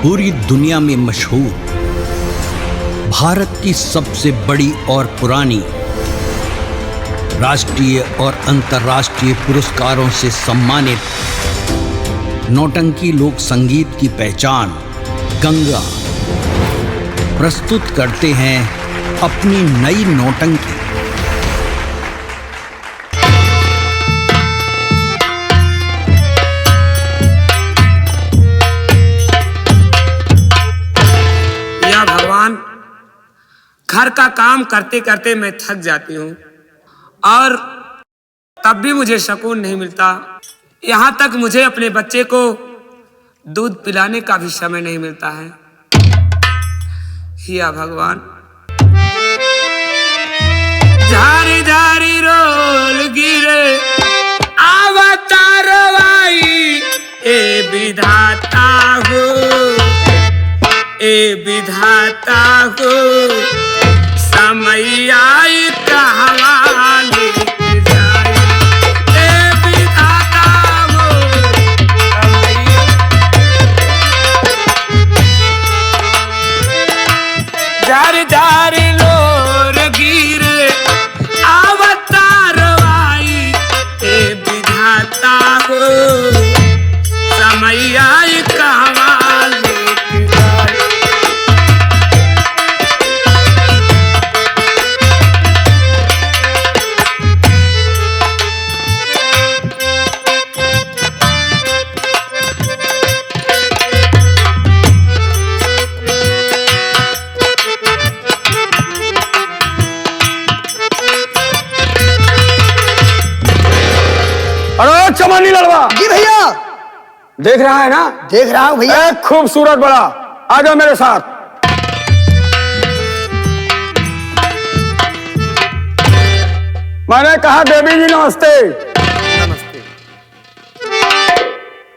पूरी दुनिया में मशहूर, भारत की सबसे बड़ी और पुरानी, राष्ट्रीय और अंतर्राष्ट्रीय पुरस्कारों से सम्मानित नौटंकी लोक संगीत की पहचान गंगा प्रस्तुत करते हैं अपनी नई नौटंकी। या भगवान, घर का काम करते करते मैं थक जाती हूँ और तब भी मुझे सुकून नहीं मिलता। यहाँ तक मुझे अपने बच्चे को दूध पिलाने का भी समय नहीं मिलता है। या भगवान, झारी झारी रोल गिरे अवतार वाई, ए विधाता हो, ए विधाता हो, समय आई कहवा लेके जाए, ए विधाता हो, जार जार लोर गिरे अवतार वाई, ए विधाता हो, समय आई कहवा लेके जाए। अरे चमानी लड़वा जी भैया। देख रहा है ना? देख रहा हूँ भैया। एक खूबसूरत बड़ा, आ जाओ मेरे साथ। मैंने कहा देवी जी नमस्ते। नमस्ते।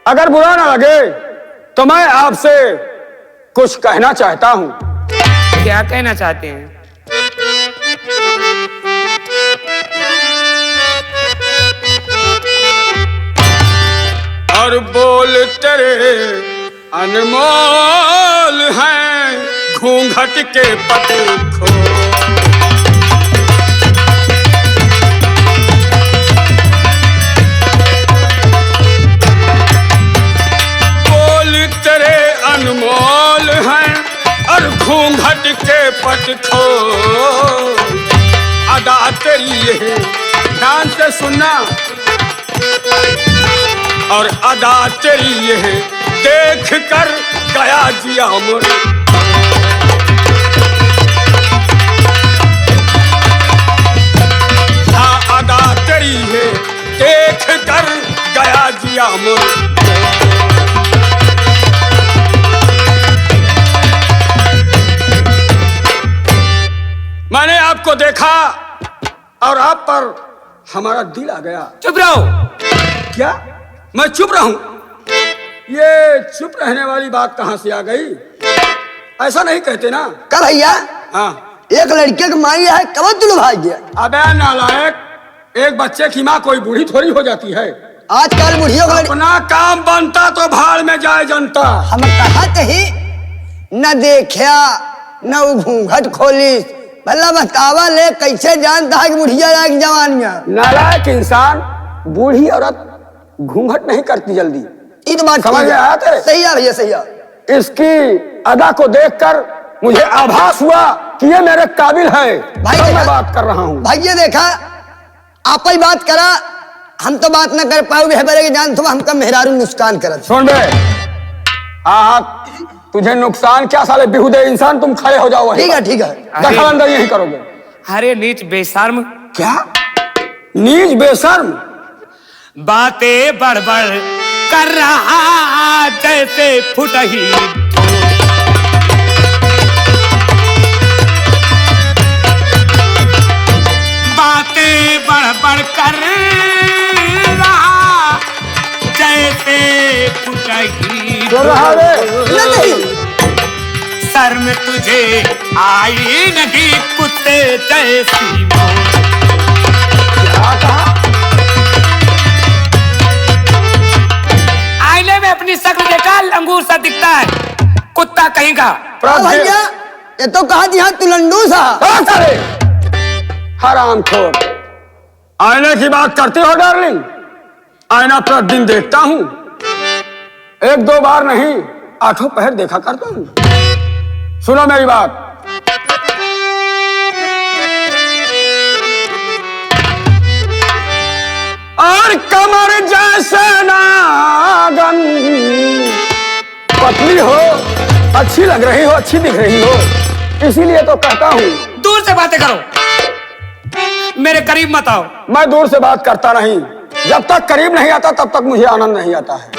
अगर बुरा ना लगे तो मैं आपसे कुछ कहना चाहता हूँ। क्या कहना चाहते हैं? और बोल तेरे अनमोल हैं घूंघट के पट खो। बोल तेरे अनमोल हैं और घूंघट के पट खो। अदा तेरी ये ध्यान से सुनना, और अदा तेरी ये देख कर गया जिया मुर। हाँ, अदा तेरी ये देख कर गया जिया मुर। मैंने आपको देखा और आप पर हमारा दिल आ गया। चुप रहो। क्या मैं चुप रहूं? ये चुप रहने वाली बात कहां से आ गई? ऐसा नहीं कहते ना। का भैया? हाँ। एक लड़के की माई है, कब तुम भाग गया? अबे नालायक, एक बच्चे की माँ कोई बूढ़ी थोड़ी हो जाती है। आजकल बुढ़ियों का अपना काम बनता तो भाड़ में जाए जनता। हम कहत ही न देखा न वो घूंघट खोलिस, भला बतावा ले कैसे जानता है कि बुढ़िया एक जवानिया? नालायक इंसान, बूढ़ी औरत घूंघट नहीं करती जल्दी। ये तो बात समझ में आया तेरे? सही है भैया, सही है। इसकी अदा को देखकर मुझे आभास हुआ कि ये मेरे काबिल है। भाई तो देखा? मैं बात कर रहा हूँ। भैया देखा, आप ही बात करा, हम तो बात न कर पाओ। बरे जान तुम हमका मेहरारू नुकसान करत। सुन बे, तुझे नुकसान क्या? साले बेहुदे इंसान, तुम खड़े हो जाओ। ठीक है, ठीक है। दखल अंदर यही करोगे। अरे नीच बेशर्म, क्या नीच बेशर्म? बातें बड़बड़ कर रहा जैसे फुटही। बातें बड़बड़ कर रहा जैसे फुटही। नहीं, शर्म तुझे आई नहीं कुत्ते जैसी मौत। क्या कहा? आईने में अपनी शक्ल देखा, लंगूर सा दिखता है, लंगड़ा कहीं का। भैया ये तो कहा दिया तू लंडू सा। हरामखोर, आईने की बात करती हो डार्लिंग? आईना प्रतिदिन देखता हूं, एक दो बार नहीं, आठों पहर देखा करता हूं। सुनो मेरी बात, और कमर जैसे नागन, पतली हो, अच्छी लग रही हो, अच्छी दिख रही हो, इसीलिए तो कहता हूं। दूर से बातें करो, मेरे करीब मत आओ। मैं दूर से बात करता नहीं, जब तक करीब नहीं आता तब तक मुझे आनंद नहीं आता है।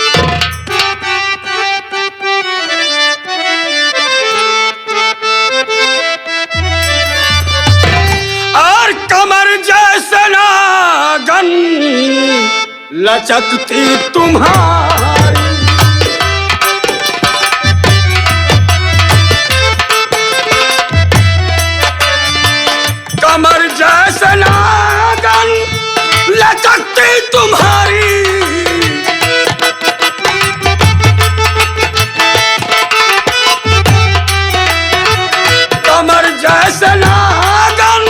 और कमर जैसे नागन लचकती तुम्हारी, कमर जैसे नागन लचकती तुम्हारी, कमर जैसे नागन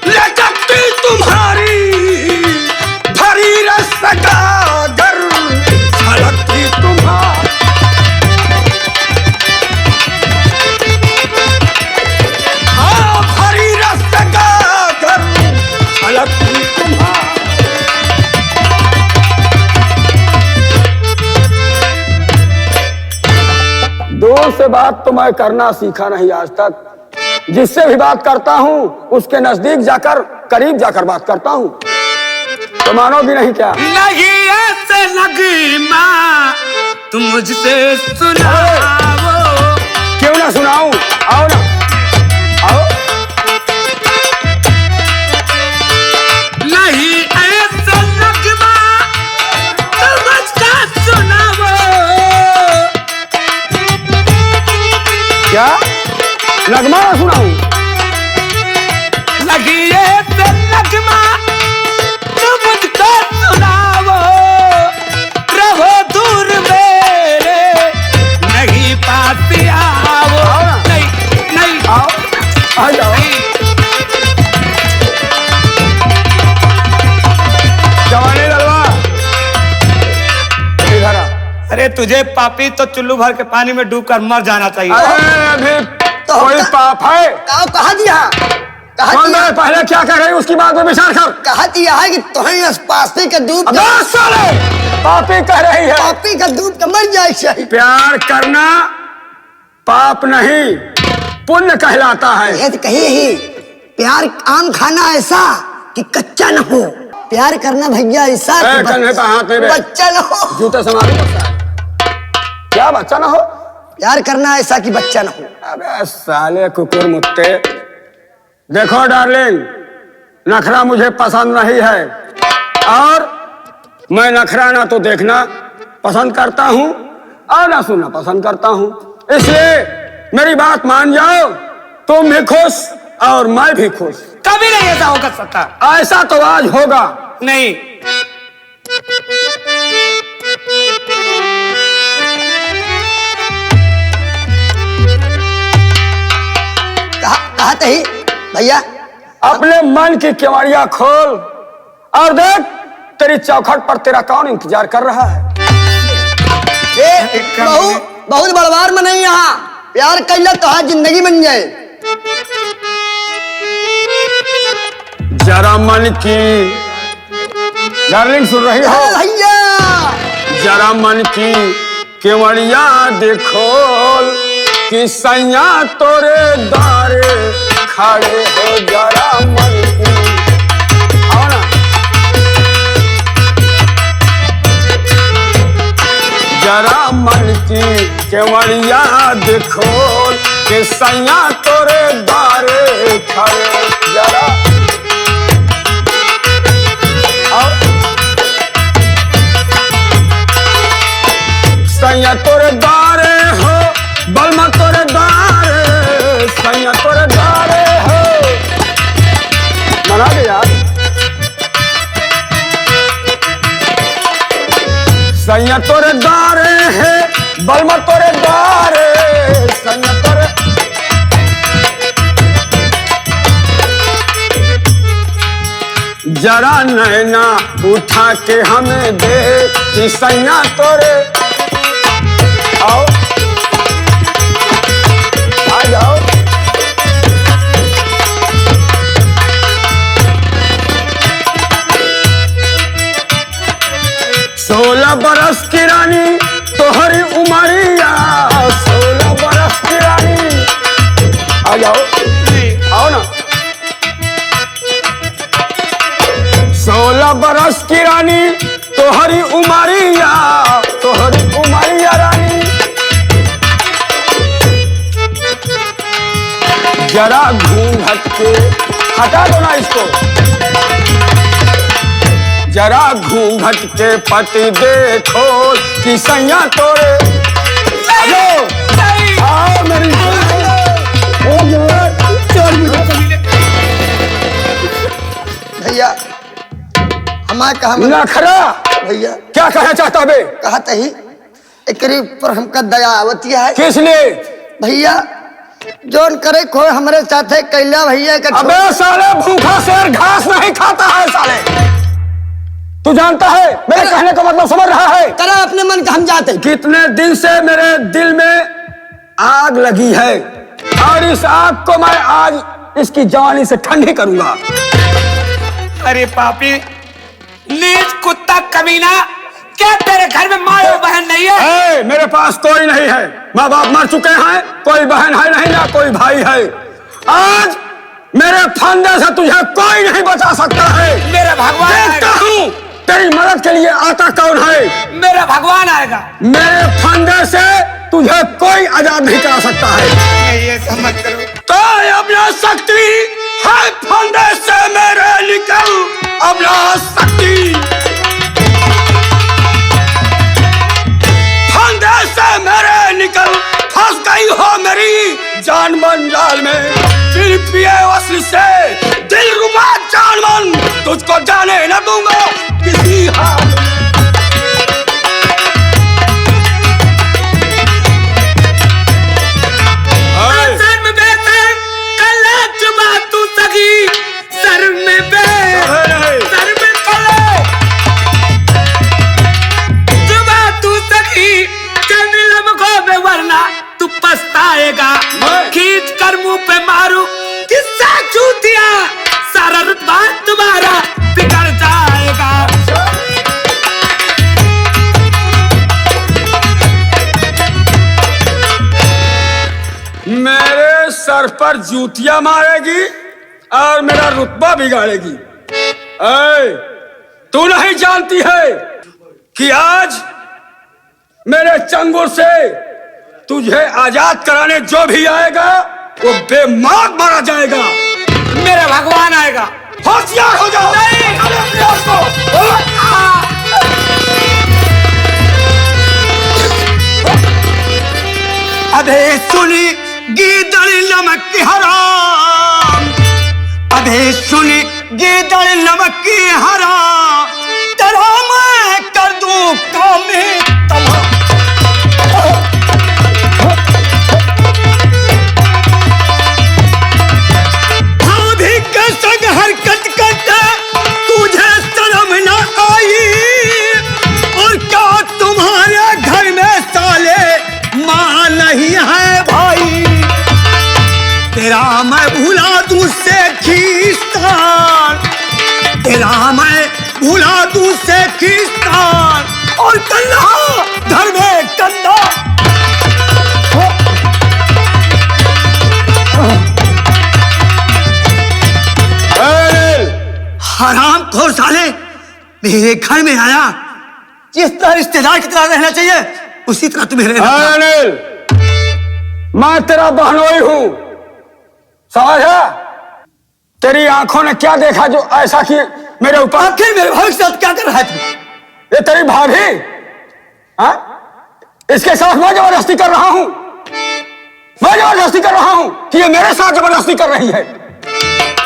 लचकती तुम्हारी, भरी रस का गर झलकती तुम्हारी। हाँ, भरी रस का गर झलकती तुम्हारी। दूर से बात तो मैं करना सीखा नहीं आज तक, जिससे भी बात करता हूं उसके नजदीक जाकर, करीब जाकर बात करता हूं, तो मानोगी नहीं क्या? नहीं ऐसे लगी माँ, तुम मुझसे सुनाओ। क्यों ना सुनाऊं, आओ ना, आओ। नहीं ऐसे लगी माँ, तुम मुझसे सुनाओ। क्या नगमा ना सुनाऊं? लगी ऐसे लगमा, तुम मुझको सुनाओ। रहो दूर मेरे, नहीं पास आओ। आओ ना। नहीं नहीं आओ, आ जाओ। नहीं। जवानी ललवा, इधर आ। अरे तुझे पापी तो चुल्लू भर के पानी में डूबकर मर जाना चाहिए। अरे अभी तो कोई पाप है? कहा दिया, कहा कौन दिया, मैं पहले क्या कर रही उसकी बात में विचार कर। कहा दिया है कि तुम्हें पापी का दूध अबे साले, पापी कह रही है। पापी का दूध का मर जाए चाहिए। प्यार करना पाप नहीं, पुण्य कहलाता है। ये तो कही ही, प्यार आम खाना ऐसा कि कच्चा न हो, प्यार करना भैया ऐसा कि कंधे पे हाथ नहीं रहे। बच्चा न हो। जूते संभाल सकता है क्या? बच्चा ना हो? प्यार करना ऐसा कि बच्चा न हो। अबे साले कुकुर मुत्ते, देखो डार्लिंग, नखरा मुझे पसंद नहीं है, और मैं नखरा ना तो देखना पसंद करता हूँ और ना सुनना पसंद करता हूँ, इसलिए मेरी बात मान जाओ, तुम भी खुश और मैं भी खुश। कभी नहीं ऐसा हो सकता। ऐसा तो आज होगा। नहीं, कहा ही भैया, अपने मन की केवाड़िया खोल और देख, तेरी चौखट पर तेरा कौन इंतजार कर रहा है। बहुत बड़वार में नहीं, यहाँ प्यार कैला तो हाँ जिंदगी बन जाए। जरा मन की, डार्लिंग सुन रही हो? भैया जरा मन की केवड़िया देखो कि सैया तोरे दारे खड़े हो। जरा मन की, आओ ना। जरा मन की केवड़िया देखो कि सैया तोरे दारे खड़े। जरा सैया तोरे दारे हो, बलमा तोरे दारे, सैया तोरे दारे हो। मना दे यार। सैया तोरे दारे है, बलमा तोरे दारे, जरा नैना उठा के हमें दे कि सैया तोरे। आओ आ जाओ। 16 बरस की रानी तोहरी उमरिया, 16 बरस की रानी। आ जाओ आओ ना। 16 बरस की रानी तोहरी उमरिया, तोहरी उमरिया रानी। जरा घूंघट के हटा दो ना इसको, जरा घूंघट के पति देखो कि सैया तोरे। आओ मेरी भैया हमारे कहा नखरा भैया क्या कहना चाहता बे? कहत ही एकरी पर हमका दया आवती है। किस लिए? भैया जोन करे खोए हमारे साथे कैला भैया का। अबे साले भूखा शेर घास नहीं खाता है साले, तू जानता है मेरे कहने का मतलब समझ रहा है? करा अपने मन का हम जाते। कितने दिन से मेरे दिल में आग लगी है और इस आग को मैं आज इसकी जवानी से ठंडी करूंगा। अरे पापी नीच कुत्ता कमीना, क्या तेरे घर में माँ और बहन नहीं है? मेरे पास कोई नहीं है, माँ बाप मर चुके हैं, कोई बहन है नहीं ना कोई भाई है। आज मेरे फंदे से तुझे कोई नहीं बचा सकता है। मेरा भगवान देखता हूँ तेरी मदद के लिए आता कौन है। मेरा भगवान आएगा। मेरे फंदे से तुझे कोई आजाद नहीं करा सकता है। ये समझ करो तो अपना शक्ति है फंदे से मेरे निकल, अपना शक्ति फंदे से मेरे निकल। फंस गई हो मेरी जान मन जाल में, दिल पिए वस्ल से दिल रुबा जान मन, तुझको जाने न दूंगा किसी हाल में। सर में बे सर में कले जुबा तू सखी चंद लम्हों में, वरना तू पछताएगा। खींच कर मुंह पे मारू किस्सा चूतिया, सारा रुतबा तुम्हारा बिगड़ जाएगा। मेरे सर पर जूतियां मारेगी और मेरा रुतबा बिगाड़ेगी। तू नहीं जानती है कि आज मेरे चंगुल से तुझे आजाद कराने जो भी आएगा वो बेमौत मारा जाएगा। मेरा भगवान आएगा। होशियार हो जाओ। अबे सुनी गीदड़ नमक की हराम, अबे सुनी गीदड़ नमक की हराम, तेरा मैं कर दूं काम तमाम। भाभी के संग हरकत करते तुझे शर्म न आई, और क्या तुम्हारे घर में साले माँ नहीं है भाई। तेरा मैं भुला दूं से खींचतान, तेरा मैं भुला दूं से खींचतान, और कल्ला घर में कंधा। हराम खोर साले मेरे घर में आया, जिस तरह रिश्तेदार की तरह रहना चाहिए उसी तरह तुम्हें रहना। अनिल, मैं तेरा बहनोई हूं, समझा? तेरी आंखों ने क्या देखा जो ऐसा कि मेरे ऊपर? आखिर मेरे भाई के साथ क्या कर रहा है तू? ये तेरी भाभी? हाँ? इसके साथ मैं जबरदस्ती कर रहा हूं, मैं जबरदस्ती कर रहा हूं कि ये मेरे साथ जबरदस्ती कर रही है।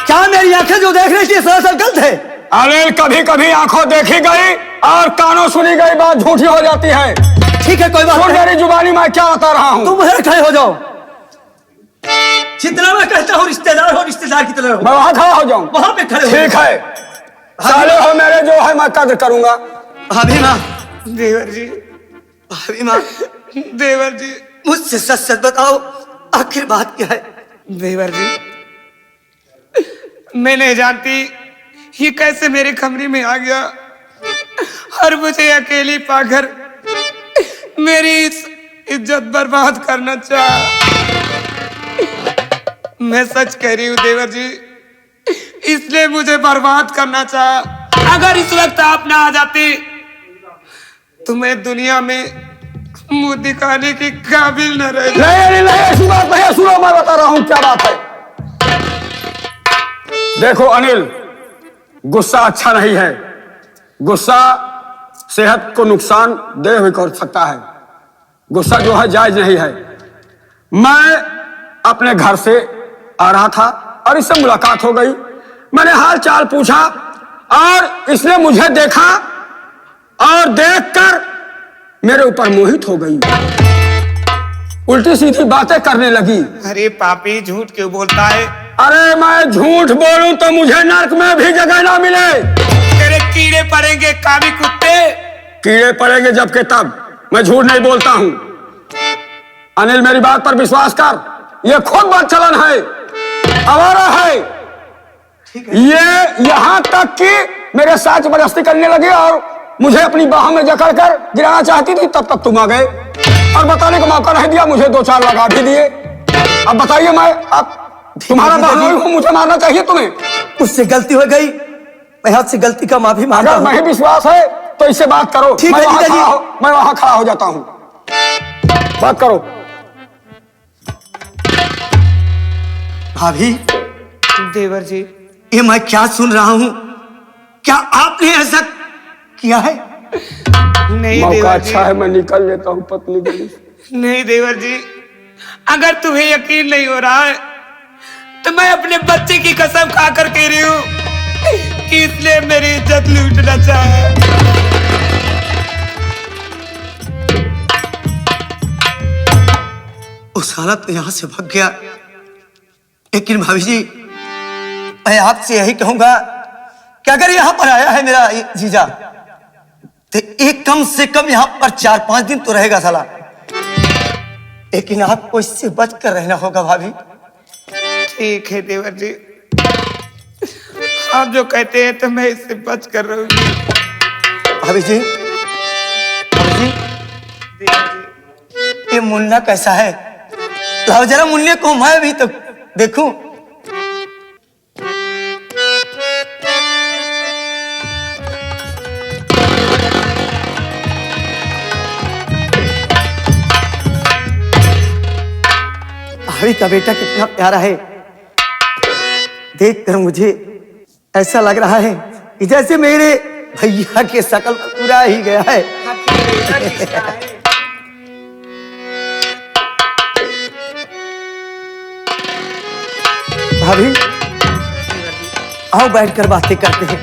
क्या मेरी आंखें जो देख रही थी सरासर गलत है? अनिल, कभी कभी आंखों देखी गई और कानों सुनी गई बात झूठी हो जाती है। ठीक है कोई बात नहीं, मेरी जुबानी मैं क्या बता रहा हूं। तुम उधर खड़े हो जाओ। जितना मैं कहता हूँ रिश्तेदार हो रिश्तेदार की तरह रहो। मैं वहां खड़ा हो जाऊं? वहां पे खड़े हो। ठीक है, साले हो मेरे, जो है मैं कद्र करूंगा। भाभी माँ, देवर जी, भाभी माँ, देवर जी, मुझसे सच सच बताओ, आखिर बात क्या है? देवर जी, मैं नहीं जानती ये कैसे मेरे कमरे में आ गया और मुझे अकेली पाकर मेरी इज्जत बर्बाद करना चाहा। मैं सच कह रही हूँ देवर जी, इसलिए मुझे बर्बाद करना चाहा। अगर इस वक्त आप ना आ जाते तो मैं दुनिया में मुंह दिखाने के काबिल न रह जाता। नहीं नहीं, ऐसी बात नहीं है। सुनो, मैं बता रहा हूं क्या बात है। देखो अनिल, गुस्सा अच्छा नहीं है। गुस्सा सेहत को नुकसान दे भी कर सकता है। गुस्सा जो है जायज नहीं है। मैं अपने घर से आ रहा था और इससे मुलाकात हो गई। मैंने हाल चाल पूछा और इसने मुझे देखा और देखकर मेरे ऊपर मोहित हो गई। उल्टी सीधी बातें करने लगी। अरे पापी, झूठ क्यों बोलता है? अरे मैं झूठ बोलूं तो मुझे नर्क में भी जगह ना मिले। तेरे कीड़े पड़ेंगे कामी कुत्ते। कीड़े पड़ेंगे जब के तब। मैं झूठ नहीं बोलता हूं। अनिल, मेरी बात पर विश्वास कर। ये खुद बदचलन है, आवारा है। ये यहाँ तक कि मेरे साथ जबरदस्ती करने लगे और मुझे अपनी बाहों में जकड़ कर गिराना चाहती थी। तब तक तुम आ गए और बताने का मौका नहीं दिया। मुझे 2-4 लगा भी दिए। अब बताइए, मैं अब तुम्हारा बहनोई हूं, मुझे मारना चाहिए तुम्हें? मुझसे गलती हो गई, मैं आपसे गलती का माफी मांगता अगर हूं। नहीं विश्वास है तो इससे बात करो। ठीक है, मैं वहां खड़ा हो जाता हूं। बात करो। भाभी, देवर जी, ये मैं क्या सुन रहा हूं? क्या आपने ऐसा किया है? नहीं मौका देवर जी, अच्छा है, मैं निकल लेता हूं पत्नी गली से। नहीं देवर जी, अगर तुम्हें यकीन नहीं हो रहा है तो मैं अपने बच्चे की कसम खाकर कह रही हूँ कि इसलिए मेरी इज्जत लूटना चाहे। उस हालत में यहां से भाग गया। लेकिन भाभी जी, मैं आपसे यही कहूंगा कि अगर यहां पर आया है मेरा जीजा, तो एक कम से कम यहां पर 4-5 दिन तो रहेगा साला। लेकिन आपको इससे बच कर रहना होगा भाभी। ठीक है देवर जी, आप जो कहते हैं तो मैं इससे बच कर रहूंगी। भाभी जी, भाभी जी, ये मुन्ना कैसा है? लाओ जरा मुन्ने को मैं भी तो देखूं। भाभी का बेटा कितना प्यारा है। देखकर मुझे ऐसा लग रहा है कि जैसे मेरे भैया के शकल पर पूरा ही गया है। भाभी, आओ बैठकर बातें करते हैं।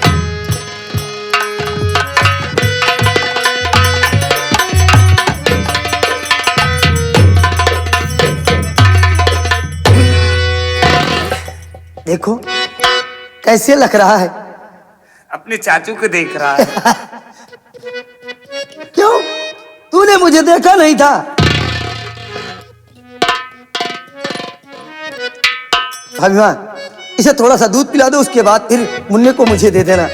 देखो कैसे लग रहा है। अपने चाचू को देख रहा है। क्यों, तूने मुझे देखा नहीं था? भाभी माँ, इसे थोड़ा सा दूध पिला दो, उसके बाद फिर मुन्ने को मुझे दे देना।